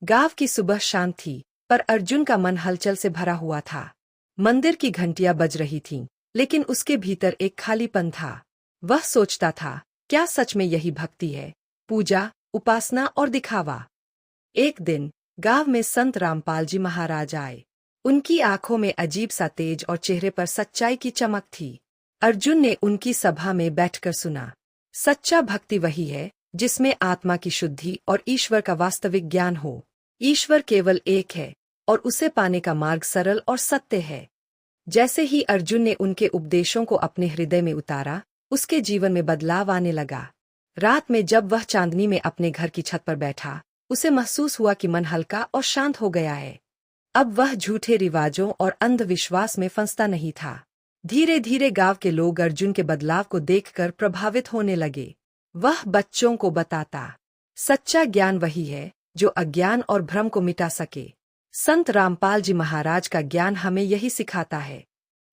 गांव की सुबह शांत थी, पर अर्जुन का मन हलचल से भरा हुआ था। मंदिर की घंटियां बज रही थीं, लेकिन उसके भीतर एक खालीपन था। वह सोचता था, क्या सच में यही भक्ति है? पूजा, उपासना और दिखावा। एक दिन गांव में संत रामपाल जी महाराज आए। उनकी आंखों में अजीब सा तेज और चेहरे पर सच्चाई की चमक थी। अर्जुन ने उनकी सभा में बैठकर सुना। सच्चा भक्ति वही है जिसमें आत्मा की शुद्धि और ईश्वर का वास्तविक ज्ञान हो। ईश्वर केवल एक है और उसे पाने का मार्ग सरल और सत्य है। जैसे ही अर्जुन ने उनके उपदेशों को अपने हृदय में उतारा, उसके जीवन में बदलाव आने लगा। रात में जब वह चांदनी में अपने घर की छत पर बैठा, उसे महसूस हुआ कि मन हल्का और शांत हो गया है। अब वह झूठे रिवाजों और अंधविश्वास में फंसता नहीं था। धीरे धीरे गांव के लोग अर्जुन के बदलाव को देखकर प्रभावित होने लगे। वह बच्चों को बताता, सच्चा ज्ञान वही है जो अज्ञान और भ्रम को मिटा सके। संत रामपाल जी महाराज का ज्ञान हमें यही सिखाता है।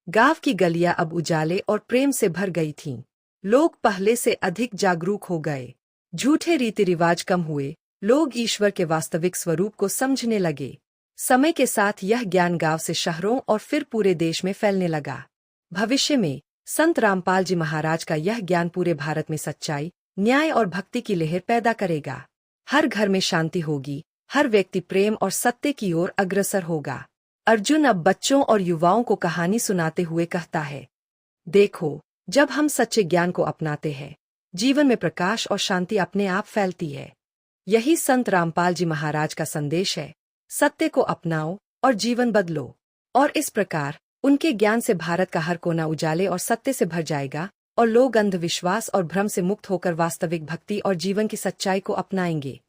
गांव की गलियां अब उजाले और प्रेम से भर गई थीं। लोग पहले से अधिक जागरूक हो गए। झूठे रीति रिवाज कम हुए। लोग ईश्वर के वास्तविक स्वरूप को समझने लगे। समय के साथ यह ज्ञान गांव से शहरों और फिर पूरे देश में फैलने लगा। भविष्य में संत रामपाल जी महाराज का यह ज्ञान पूरे भारत में सच्चाई, न्याय और भक्ति की लहर पैदा करेगा। हर घर में शांति होगी, हर व्यक्ति प्रेम और सत्य की ओर अग्रसर होगा। अर्जुन अब बच्चों और युवाओं को कहानी सुनाते हुए कहता है, देखो, जब हम सच्चे ज्ञान को अपनाते हैं, जीवन में प्रकाश और शांति अपने आप फैलती है। यही संत रामपाल जी महाराज का संदेश है। सत्य को अपनाओ और जीवन बदलो। और इस प्रकार उनके ज्ञान से भारत का हर कोना उजाले और सत्य से भर जाएगा, और लोग अंधविश्वास और भ्रम से मुक्त होकर वास्तविक भक्ति और जीवन की सच्चाई को अपनाएंगे।